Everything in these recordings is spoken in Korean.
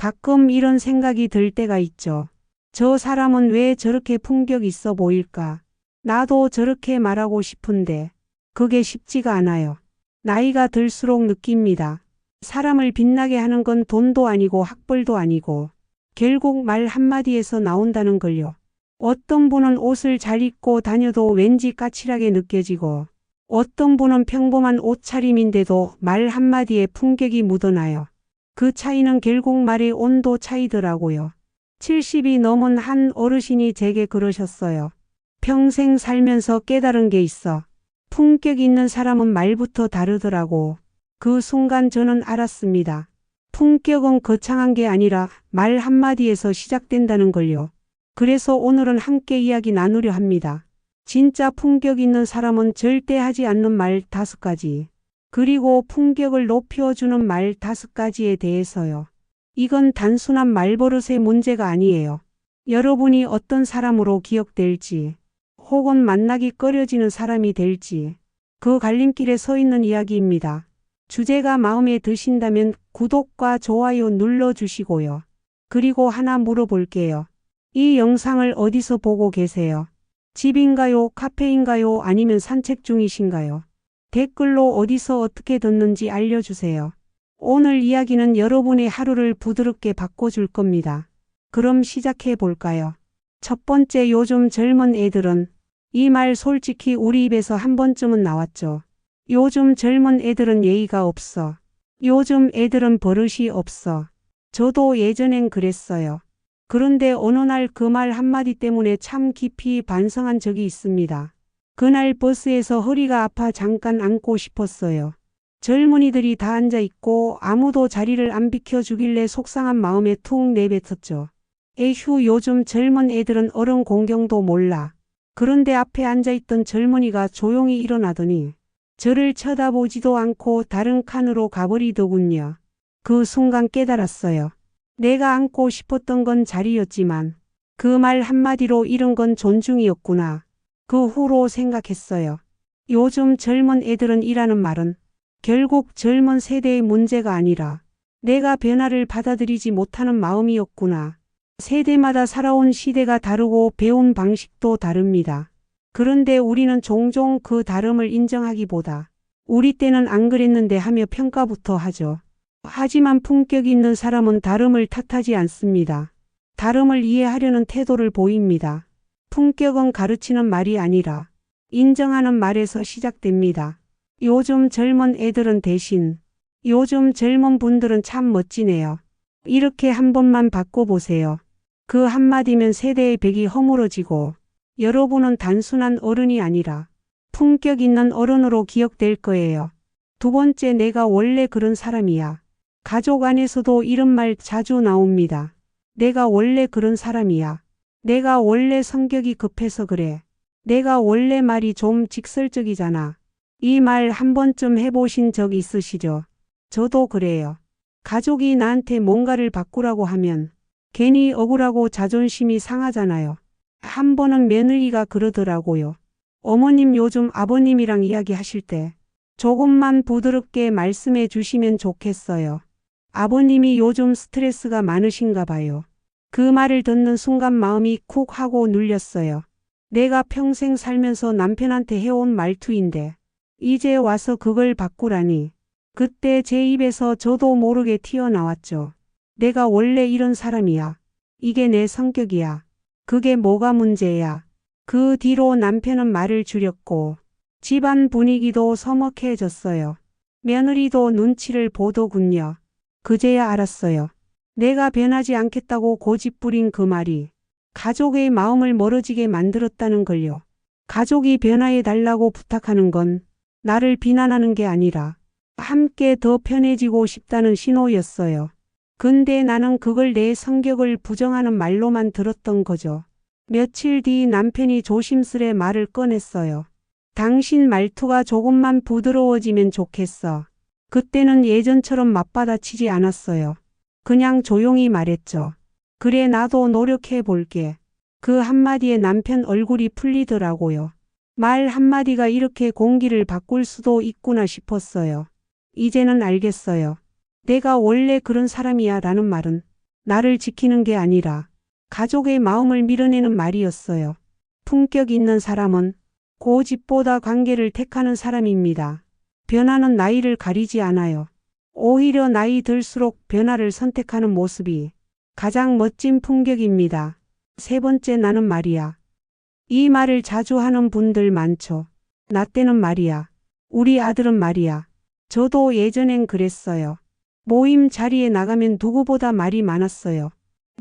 가끔 이런 생각이 들 때가 있죠. 저 사람은 왜 저렇게 품격 있어 보일까? 나도 저렇게 말하고 싶은데 그게 쉽지가 않아요. 나이가 들수록 느낍니다. 사람을 빛나게 하는 건 돈도 아니고 학벌도 아니고 결국 말 한마디에서 나온다는 걸요. 어떤 분은 옷을 잘 입고 다녀도 왠지 까칠하게 느껴지고 어떤 분은 평범한 옷차림인데도 말 한마디에 품격이 묻어나요. 그 차이는 결국 말의 온도 차이더라고요. 70이 넘은 한 어르신이 제게 그러셨어요. 평생 살면서 깨달은 게 있어. 품격 있는 사람은 말부터 다르더라고. 그 순간 저는 알았습니다. 품격은 거창한 게 아니라 말 한마디에서 시작된다는 걸요. 그래서 오늘은 함께 이야기 나누려 합니다. 진짜 품격 있는 사람은 절대 하지 않는 말 5가지. 그리고 품격을 높여주는 말 5가지에 대해서요. 이건 단순한 말버릇의 문제가 아니에요. 여러분이 어떤 사람으로 기억될지, 혹은 만나기 꺼려지는 사람이 될지, 그 갈림길에 서 있는 이야기입니다. 주제가 마음에 드신다면 구독과 좋아요 눌러주시고요. 그리고 하나 물어볼게요. 이 영상을 어디서 보고 계세요? 집인가요? 카페인가요? 아니면 산책 중이신가요? 댓글로 어디서 어떻게 듣는지 알려주세요. 오늘 이야기는 여러분의 하루를 부드럽게 바꿔줄 겁니다. 그럼 시작해 볼까요? 첫 번째, 요즘 젊은 애들은, 이 말 솔직히 우리 입에서 한 번쯤은 나왔죠. 요즘 젊은 애들은 예의가 없어. 요즘 애들은 버릇이 없어. 저도 예전엔 그랬어요. 그런데 어느 날 그 말 한마디 때문에 참 깊이 반성한 적이 있습니다. 그날 버스에서 허리가 아파 잠깐 앉고 싶었어요. 젊은이들이 다 앉아있고 아무도 자리를 안 비켜주길래 속상한 마음에 툭 내뱉었죠. 에휴, 요즘 젊은 애들은 어른 공경도 몰라. 그런데 앞에 앉아있던 젊은이가 조용히 일어나더니 저를 쳐다보지도 않고 다른 칸으로 가버리더군요. 그 순간 깨달았어요. 내가 앉고 싶었던 건 자리였지만 그 말 한마디로 잃은 건 존중이었구나. 그 후로 생각했어요. 요즘 젊은 애들은 이라는 말은 결국 젊은 세대의 문제가 아니라 내가 변화를 받아들이지 못하는 마음이었구나. 세대마다 살아온 시대가 다르고 배운 방식도 다릅니다. 그런데 우리는 종종 그 다름을 인정하기보다 우리 때는 안 그랬는데 하며 평가부터 하죠. 하지만 품격 있는 사람은 다름을 탓하지 않습니다. 다름을 이해하려는 태도를 보입니다. 품격은 가르치는 말이 아니라 인정하는 말에서 시작됩니다. 요즘 젊은 애들은 대신 요즘 젊은 분들은 참 멋지네요. 이렇게 한 번만 바꿔보세요. 그 한마디면 세대의 벽이 허물어지고 여러분은 단순한 어른이 아니라 품격 있는 어른으로 기억될 거예요. 두 번째, 내가 원래 그런 사람이야. 가족 안에서도 이런 말 자주 나옵니다. 내가 원래 그런 사람이야. 내가 원래 성격이 급해서 그래. 내가 원래 말이 좀 직설적이잖아. 이 말 한 번쯤 해보신 적 있으시죠? 저도 그래요. 가족이 나한테 뭔가를 바꾸라고 하면 괜히 억울하고 자존심이 상하잖아요. 한 번은 며느리가 그러더라고요. 어머님, 요즘 아버님이랑 이야기하실 때 조금만 부드럽게 말씀해 주시면 좋겠어요. 아버님이 요즘 스트레스가 많으신가 봐요. 그 말을 듣는 순간 마음이 쿡 하고 눌렸어요. 내가 평생 살면서 남편한테 해온 말투인데 이제 와서 그걸 바꾸라니. 그때 제 입에서 저도 모르게 튀어나왔죠. 내가 원래 이런 사람이야. 이게 내 성격이야. 그게 뭐가 문제야. 그 뒤로 남편은 말을 줄였고 집안 분위기도 서먹해졌어요. 며느리도 눈치를 보더군요. 그제야 알았어요. 내가 변하지 않겠다고 고집부린 그 말이 가족의 마음을 멀어지게 만들었다는 걸요. 가족이 변화해 달라고 부탁하는 건 나를 비난하는 게 아니라 함께 더 편해지고 싶다는 신호였어요. 근데 나는 그걸 내 성격을 부정하는 말로만 들었던 거죠. 며칠 뒤 남편이 조심스레 말을 꺼냈어요. 당신 말투가 조금만 부드러워지면 좋겠어. 그때는 예전처럼 맞받아치지 않았어요. 그냥 조용히 말했죠. 그래, 나도 노력해 볼게. 그 한마디에 남편 얼굴이 풀리더라고요. 말 한마디가 이렇게 공기를 바꿀 수도 있구나 싶었어요. 이제는 알겠어요. 내가 원래 그런 사람이야 라는 말은 나를 지키는 게 아니라 가족의 마음을 밀어내는 말이었어요. 품격 있는 사람은 고집보다 관계를 택하는 사람입니다. 변화는 나이를 가리지 않아요. 오히려 나이 들수록 변화를 선택하는 모습이 가장 멋진 품격입니다. 세 번째, 나는 말이야. 이 말을 자주 하는 분들 많죠. 나 때는 말이야. 우리 아들은 말이야. 저도 예전엔 그랬어요. 모임 자리에 나가면 누구보다 말이 많았어요.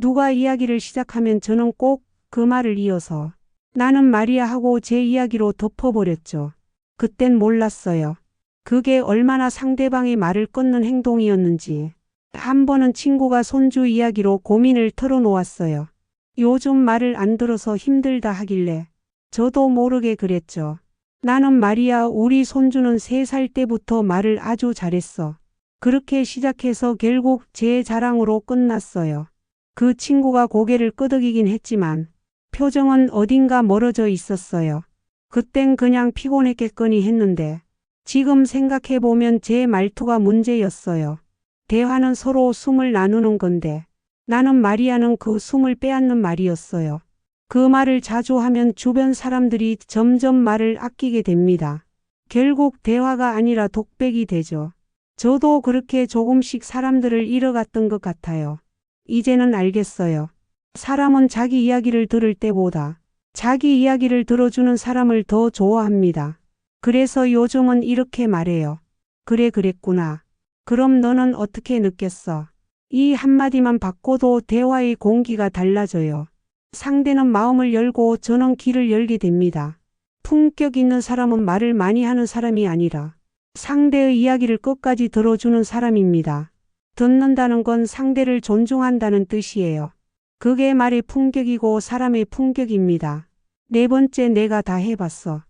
누가 이야기를 시작하면 저는 꼭 그 말을 이어서 나는 말이야 하고 제 이야기로 덮어버렸죠. 그땐 몰랐어요. 그게 얼마나 상대방의 말을 끊는 행동이었는지. 한 번은 친구가 손주 이야기로 고민을 털어놓았어요. 요즘 말을 안 들어서 힘들다 하길래 저도 모르게 그랬죠. 나는 말이야, 우리 손주는 3살 때부터 말을 아주 잘했어. 그렇게 시작해서 결국 제 자랑으로 끝났어요. 그 친구가 고개를 끄덕이긴 했지만 표정은 어딘가 멀어져 있었어요. 그땐 그냥 피곤했겠거니 했는데 지금 생각해보면 제 말투가 문제였어요. 대화는 서로 숨을 나누는 건데 나는 말이야는 그 숨을 빼앗는 말이었어요. 그 말을 자주 하면 주변 사람들이 점점 말을 아끼게 됩니다. 결국 대화가 아니라 독백이 되죠. 저도 그렇게 조금씩 사람들을 잃어갔던 것 같아요. 이제는 알겠어요. 사람은 자기 이야기를 들을 때보다 자기 이야기를 들어주는 사람을 더 좋아합니다. 그래서 요즘은 이렇게 말해요. 그래, 그랬구나. 그럼 너는 어떻게 느꼈어? 이 한마디만 바꿔도 대화의 공기가 달라져요. 상대는 마음을 열고 저는 길을 열게 됩니다. 품격 있는 사람은 말을 많이 하는 사람이 아니라 상대의 이야기를 끝까지 들어주는 사람입니다. 듣는다는 건 상대를 존중한다는 뜻이에요. 그게 말의 품격이고 사람의 품격입니다. 네 번째, 내가 다 해봤어.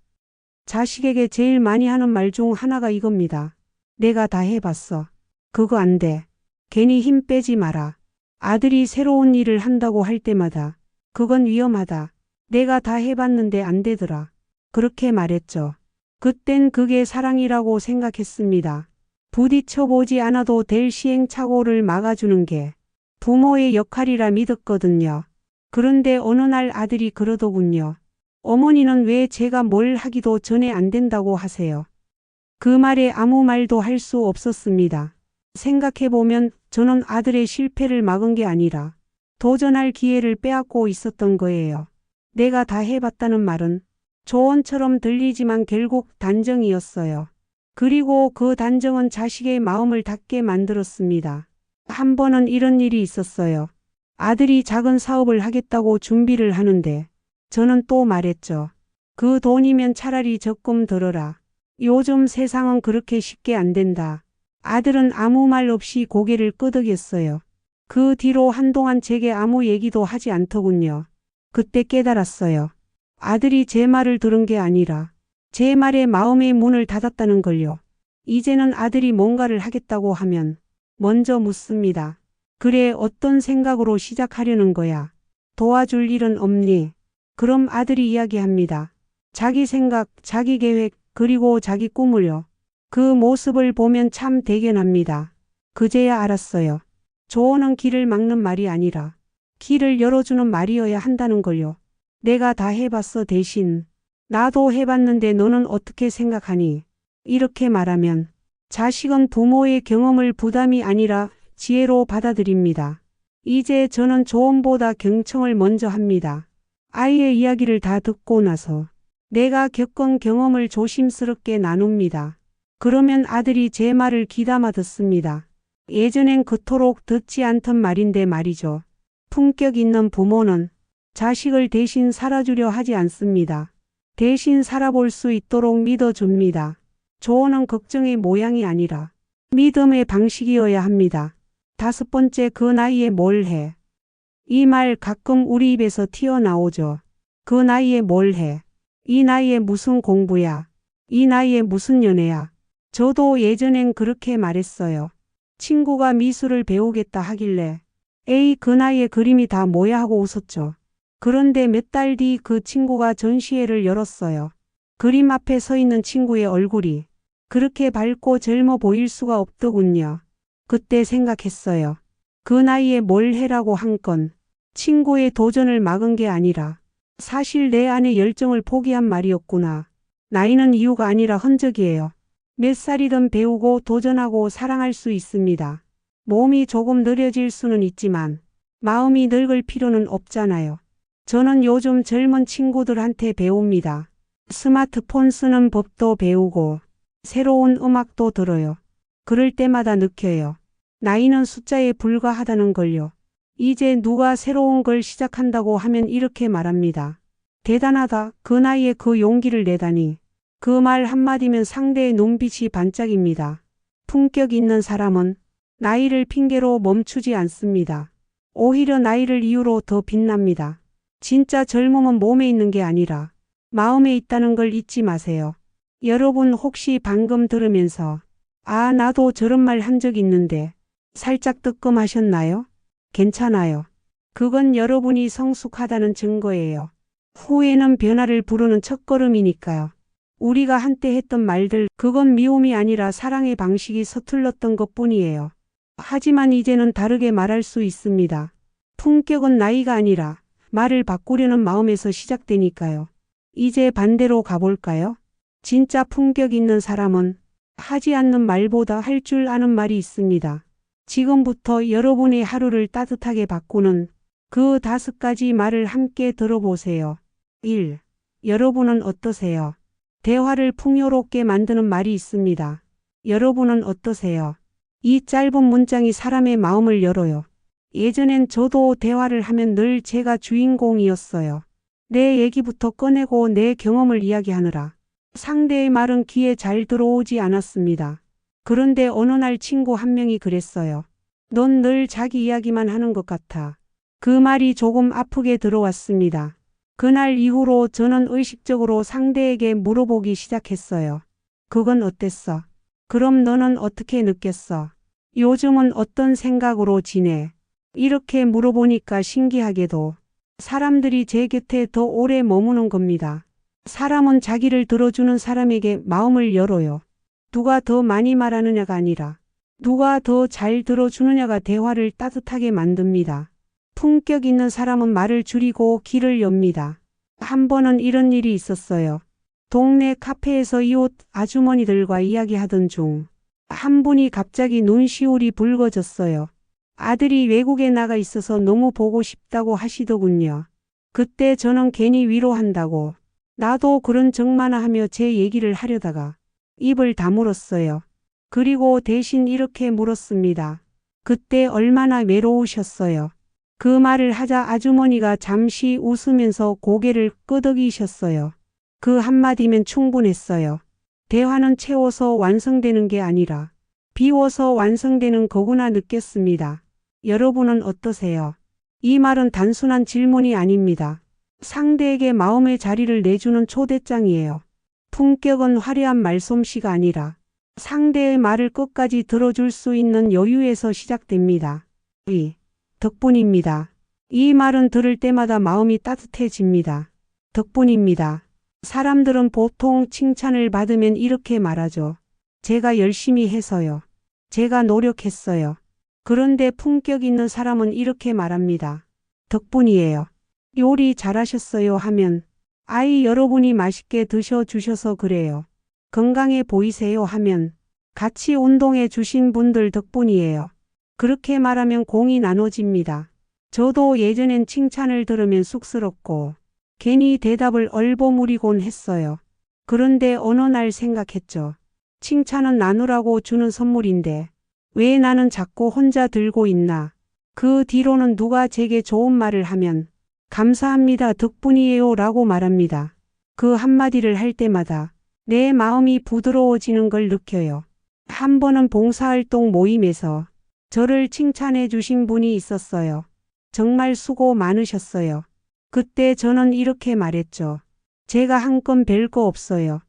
자식에게 제일 많이 하는 말 중 하나가 이겁니다. 내가 다 해봤어. 그거 안 돼. 괜히 힘 빼지 마라. 아들이 새로운 일을 한다고 할 때마다 그건 위험하다. 내가 다 해봤는데 안 되더라. 그렇게 말했죠. 그땐 그게 사랑이라고 생각했습니다. 부딪혀보지 않아도 될 시행착오를 막아주는 게 부모의 역할이라 믿었거든요. 그런데 어느 날 아들이 그러더군요. 어머니는 왜 제가 뭘 하기도 전에 안 된다고 하세요? 그 말에 아무 말도 할 수 없었습니다. 생각해보면 저는 아들의 실패를 막은 게 아니라 도전할 기회를 빼앗고 있었던 거예요. 내가 다 해봤다는 말은 조언처럼 들리지만 결국 단정이었어요. 그리고 그 단정은 자식의 마음을 닫게 만들었습니다. 한 번은 이런 일이 있었어요. 아들이 작은 사업을 하겠다고 준비를 하는데 저는 또 말했죠. 그 돈이면 차라리 적금 들어라. 요즘 세상은 그렇게 쉽게 안 된다. 아들은 아무 말 없이 고개를 끄덕였어요. 그 뒤로 한동안 제게 아무 얘기도 하지 않더군요. 그때 깨달았어요. 아들이 제 말을 들은 게 아니라 제 말에 마음의 문을 닫았다는 걸요. 이제는 아들이 뭔가를 하겠다고 하면 먼저 묻습니다. 그래, 어떤 생각으로 시작하려는 거야? 도와줄 일은 없니? 그럼 아들이 이야기합니다. 자기 생각, 자기 계획, 그리고 자기 꿈을요. 그 모습을 보면 참 대견합니다. 그제야 알았어요. 조언은 길을 막는 말이 아니라 길을 열어주는 말이어야 한다는 걸요. 내가 다 해봤어 대신 나도 해봤는데 너는 어떻게 생각하니? 이렇게 말하면 자식은 부모의 경험을 부담이 아니라 지혜로 받아들입니다. 이제 저는 조언보다 경청을 먼저 합니다. 아이의 이야기를 다 듣고 나서 내가 겪은 경험을 조심스럽게 나눕니다. 그러면 아들이 제 말을 귀담아 듣습니다. 예전엔 그토록 듣지 않던 말인데 말이죠. 품격 있는 부모는 자식을 대신 살아주려 하지 않습니다. 대신 살아볼 수 있도록 믿어줍니다. 조언은 걱정의 모양이 아니라 믿음의 방식이어야 합니다. 다섯 번째, 그 나이에 뭘 해? 이 말 가끔 우리 입에서 튀어나오죠. 그 나이에 뭘 해? 이 나이에 무슨 공부야? 이 나이에 무슨 연애야? 저도 예전엔 그렇게 말했어요. 친구가 미술을 배우겠다 하길래 에이, 그 나이에 그림이 다 뭐야 하고 웃었죠. 그런데 몇 달 뒤 그 친구가 전시회를 열었어요. 그림 앞에 서 있는 친구의 얼굴이 그렇게 밝고 젊어 보일 수가 없더군요. 그때 생각했어요. 그 나이에 뭘 해라고 한 건 친구의 도전을 막은 게 아니라 사실 내 안의 열정을 포기한 말이었구나. 나이는 이유가 아니라 흔적이에요. 몇 살이든 배우고 도전하고 사랑할 수 있습니다. 몸이 조금 느려질 수는 있지만 마음이 늙을 필요는 없잖아요. 저는 요즘 젊은 친구들한테 배웁니다. 스마트폰 쓰는 법도 배우고 새로운 음악도 들어요. 그럴 때마다 느껴요. 나이는 숫자에 불과하다는 걸요. 이제 누가 새로운 걸 시작한다고 하면 이렇게 말합니다. 대단하다. 그 나이에 그 용기를 내다니. 그 말 한마디면 상대의 눈빛이 반짝입니다. 품격 있는 사람은 나이를 핑계로 멈추지 않습니다. 오히려 나이를 이유로 더 빛납니다. 진짜 젊음은 몸에 있는 게 아니라 마음에 있다는 걸 잊지 마세요. 여러분 혹시 방금 들으면서 아, 나도 저런 말 한 적 있는데 살짝 뜨끔하셨나요? 괜찮아요. 그건 여러분이 성숙하다는 증거예요. 후회는 변화를 부르는 첫걸음이니까요. 우리가 한때 했던 말들, 그건 미움이 아니라 사랑의 방식이 서툴렀던 것뿐이에요. 하지만 이제는 다르게 말할 수 있습니다. 품격은 나이가 아니라 말을 바꾸려는 마음에서 시작되니까요. 이제 반대로 가볼까요? 진짜 품격 있는 사람은 하지 않는 말보다 할 줄 아는 말이 있습니다. 지금부터 여러분의 하루를 따뜻하게 바꾸는 그 5가지 말을 함께 들어보세요. 1. 여러분은 어떠세요? 대화를 풍요롭게 만드는 말이 있습니다. 여러분은 어떠세요? 이 짧은 문장이 사람의 마음을 열어요. 예전엔 저도 대화를 하면 늘 제가 주인공이었어요. 내 얘기부터 꺼내고 내 경험을 이야기하느라 상대의 말은 귀에 잘 들어오지 않았습니다. 그런데 어느 날 친구 한 명이 그랬어요. 넌 늘 자기 이야기만 하는 것 같아. 그 말이 조금 아프게 들어왔습니다. 그날 이후로 저는 의식적으로 상대에게 물어보기 시작했어요. 그건 어땠어? 그럼 너는 어떻게 느꼈어? 요즘은 어떤 생각으로 지내? 이렇게 물어보니까 신기하게도 사람들이 제 곁에 더 오래 머무는 겁니다. 사람은 자기를 들어주는 사람에게 마음을 열어요. 누가 더 많이 말하느냐가 아니라 누가 더 잘 들어주느냐가 대화를 따뜻하게 만듭니다. 품격 있는 사람은 말을 줄이고 귀를 엽니다. 한 번은 이런 일이 있었어요. 동네 카페에서 이웃 아주머니들과 이야기하던 중 한 분이 갑자기 눈시울이 붉어졌어요. 아들이 외국에 나가 있어서 너무 보고 싶다고 하시더군요. 그때 저는 괜히 위로한다고 나도 그런 적 많아 하며 제 얘기를 하려다가 입을 다물었어요. 그리고 대신 이렇게 물었습니다. 그때 얼마나 외로우셨어요? 그 말을 하자 아주머니가 잠시 웃으면서 고개를 끄덕이셨어요. 그 한마디면 충분했어요. 대화는 채워서 완성되는 게 아니라 비워서 완성되는 거구나 느꼈습니다. 여러분은 어떠세요? 이 말은 단순한 질문이 아닙니다. 상대에게 마음의 자리를 내주는 초대장이에요. 품격은 화려한 말솜씨가 아니라 상대의 말을 끝까지 들어줄 수 있는 여유에서 시작됩니다. 덕분입니다. 이 말은 들을 때마다 마음이 따뜻해집니다. 덕분입니다. 사람들은 보통 칭찬을 받으면 이렇게 말하죠. 제가 열심히 해서요. 제가 노력했어요. 그런데 품격 있는 사람은 이렇게 말합니다. 덕분이에요. 요리 잘하셨어요 하면 아이 여러분이 맛있게 드셔주셔서 그래요. 건강해 보이세요 하면 같이 운동해 주신 분들 덕분이에요. 그렇게 말하면 공이 나눠집니다. 저도 예전엔 칭찬을 들으면 쑥스럽고 괜히 대답을 얼버무리곤 했어요. 그런데 어느 날 생각했죠. 칭찬은 나누라고 주는 선물인데 왜 나는 자꾸 혼자 들고 있나? 그 뒤로는 누가 제게 좋은 말을 하면 감사합니다 덕분이에요 라고 말합니다. 그 한마디를 할 때마다 내 마음이 부드러워지는 걸 느껴요. 한 번은 봉사활동 모임에서 저를 칭찬해 주신 분이 있었어요. 정말 수고 많으셨어요. 그때 저는 이렇게 말했죠. 제가 한 건 별거 없어요.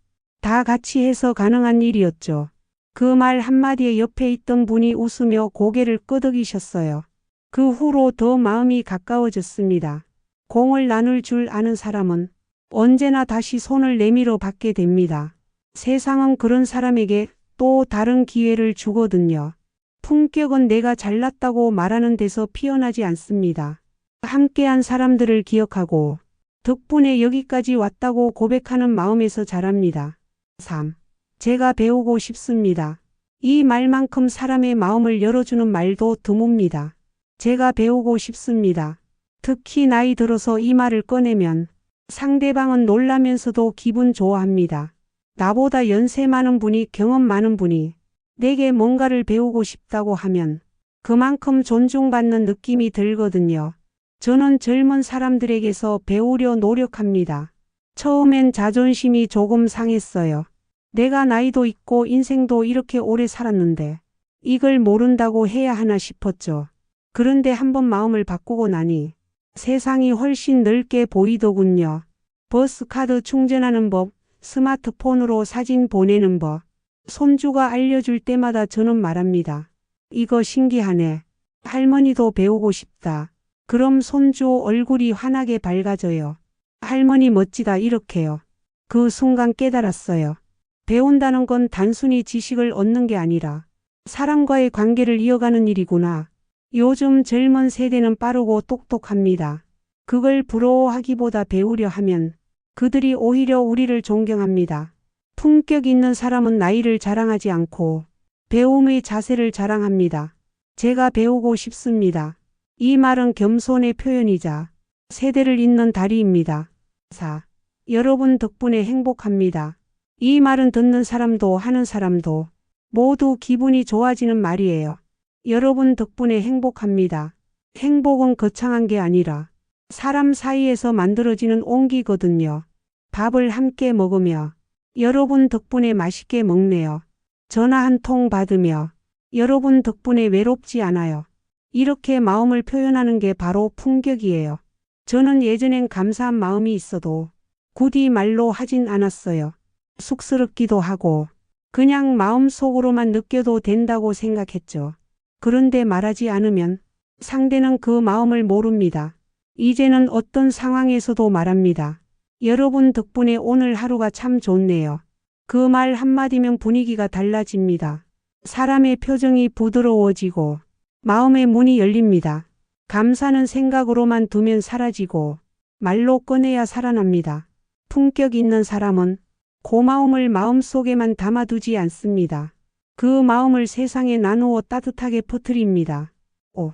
다 같이 해서 가능한 일이었죠. 그 말 한마디에 옆에 있던 분이 웃으며 고개를 끄덕이셨어요. 그 후로 더 마음이 가까워졌습니다. 공을 나눌 줄 아는 사람은 언제나 다시 손을 내밀어 받게 됩니다. 세상은 그런 사람에게 또 다른 기회를 주거든요. 품격은 내가 잘났다고 말하는 데서 피어나지 않습니다. 함께한 사람들을 기억하고 덕분에 여기까지 왔다고 고백하는 마음에서 자랍니다. 3. 제가 배우고 싶습니다. 이 말만큼 사람의 마음을 열어주는 말도 드뭅니다. 제가 배우고 싶습니다. 특히 나이 들어서 이 말을 꺼내면 상대방은 놀라면서도 기분 좋아합니다. 나보다 연세 많은 분이, 경험 많은 분이 내게 뭔가를 배우고 싶다고 하면 그만큼 존중받는 느낌이 들거든요. 저는 젊은 사람들에게서 배우려 노력합니다. 처음엔 자존심이 조금 상했어요. 내가 나이도 있고 인생도 이렇게 오래 살았는데 이걸 모른다고 해야 하나 싶었죠. 그런데 한번 마음을 바꾸고 나니 세상이 훨씬 넓게 보이더군요. 버스카드 충전하는 법, 스마트폰으로 사진 보내는 법, 손주가 알려줄 때마다 저는 말합니다. 이거 신기하네. 할머니도 배우고 싶다. 그럼 손주 얼굴이 환하게 밝아져요. 할머니 멋지다 이렇게요. 그 순간 깨달았어요. 배운다는 건 단순히 지식을 얻는 게 아니라 사람과의 관계를 이어가는 일이구나. 요즘 젊은 세대는 빠르고 똑똑합니다. 그걸 부러워하기보다 배우려 하면 그들이 오히려 우리를 존경합니다. 품격 있는 사람은 나이를 자랑하지 않고 배움의 자세를 자랑합니다. 제가 배우고 싶습니다. 이 말은 겸손의 표현이자 세대를 잇는 다리입니다. 4. 여러분 덕분에 행복합니다. 이 말은 듣는 사람도 하는 사람도 모두 기분이 좋아지는 말이에요. 여러분 덕분에 행복합니다. 행복은 거창한 게 아니라 사람 사이에서 만들어지는 온기거든요. 밥을 함께 먹으며 여러분 덕분에 맛있게 먹네요. 전화 한 통 받으며 여러분 덕분에 외롭지 않아요. 이렇게 마음을 표현하는 게 바로 품격이에요. 저는 예전엔 감사한 마음이 있어도 굳이 말로 하진 않았어요. 쑥스럽기도 하고 그냥 마음속으로만 느껴도 된다고 생각했죠. 그런데 말하지 않으면 상대는 그 마음을 모릅니다. 이제는 어떤 상황에서도 말합니다. 여러분 덕분에 오늘 하루가 참 좋네요. 그 말 한마디면 분위기가 달라집니다. 사람의 표정이 부드러워지고 마음의 문이 열립니다. 감사는 생각으로만 두면 사라지고 말로 꺼내야 살아납니다. 품격 있는 사람은 고마움을 마음속에만 담아두지 않습니다. 그 마음을 세상에 나누어 따뜻하게 퍼뜨립니다. 5.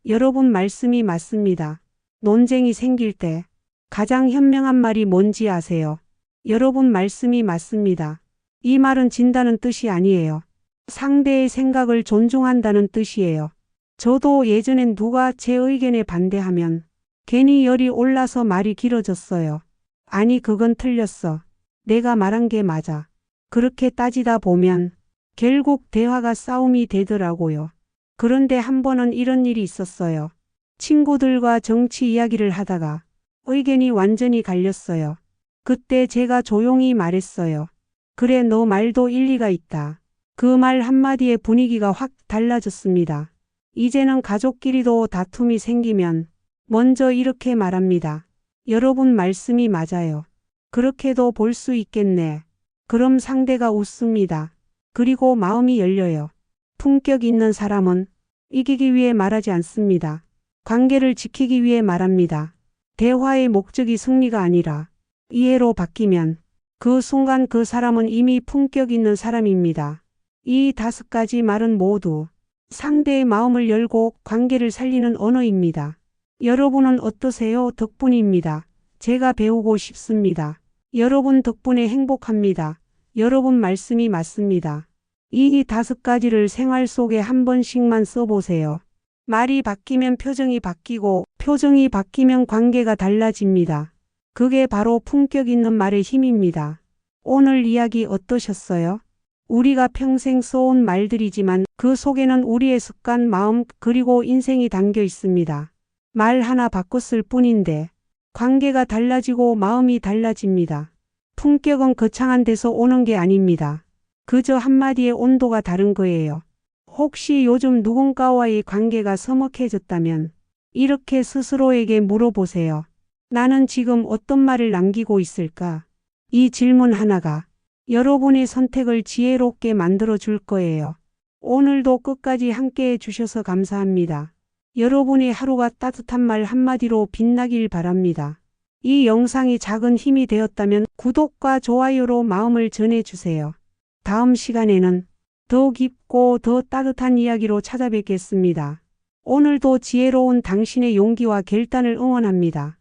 여러분 말씀이 맞습니다. 논쟁이 생길 때 가장 현명한 말이 뭔지 아세요? 여러분 말씀이 맞습니다. 이 말은 진다는 뜻이 아니에요. 상대의 생각을 존중한다는 뜻이에요. 저도 예전엔 누가 제 의견에 반대하면 괜히 열이 올라서 말이 길어졌어요. 아니 그건 틀렸어. 내가 말한 게 맞아. 그렇게 따지다 보면 결국 대화가 싸움이 되더라고요. 그런데 한 번은 이런 일이 있었어요. 친구들과 정치 이야기를 하다가 의견이 완전히 갈렸어요. 그때 제가 조용히 말했어요. 그래 너 말도 일리가 있다. 그 말 한마디에 분위기가 확 달라졌습니다. 이제는 가족끼리도 다툼이 생기면 먼저 이렇게 말합니다. 여러분 말씀이 맞아요. 그렇게도 볼 수 있겠네. 그럼 상대가 웃습니다. 그리고 마음이 열려요. 품격 있는 사람은 이기기 위해 말하지 않습니다. 관계를 지키기 위해 말합니다. 대화의 목적이 승리가 아니라 이해로 바뀌면 그 순간 그 사람은 이미 품격 있는 사람입니다. 이 5가지 말은 모두 상대의 마음을 열고 관계를 살리는 언어입니다. 여러분은 어떠세요? 덕분입니다. 제가 배우고 싶습니다. 여러분 덕분에 행복합니다. 여러분 말씀이 맞습니다. 이 5가지를 생활 속에 한 번씩만 써보세요. 말이 바뀌면 표정이 바뀌고 표정이 바뀌면 관계가 달라집니다. 그게 바로 품격 있는 말의 힘입니다. 오늘 이야기 어떠셨어요? 우리가 평생 써온 말들이지만 그 속에는 우리의 습관, 마음, 그리고 인생이 담겨 있습니다. 말 하나 바꿨을 뿐인데 관계가 달라지고 마음이 달라집니다. 품격은 거창한 데서 오는 게 아닙니다. 그저 한마디의 온도가 다른 거예요. 혹시 요즘 누군가와의 관계가 서먹해졌다면 이렇게 스스로에게 물어보세요. 나는 지금 어떤 말을 남기고 있을까? 이 질문 하나가 여러분의 선택을 지혜롭게 만들어 줄 거예요. 오늘도 끝까지 함께 해주셔서 감사합니다. 여러분의 하루가 따뜻한 말 한마디로 빛나길 바랍니다. 이 영상이 작은 힘이 되었다면 구독과 좋아요로 마음을 전해주세요. 다음 시간에는 더 깊고 더 따뜻한 이야기로 찾아뵙겠습니다. 오늘도 지혜로운 당신의 용기와 결단을 응원합니다.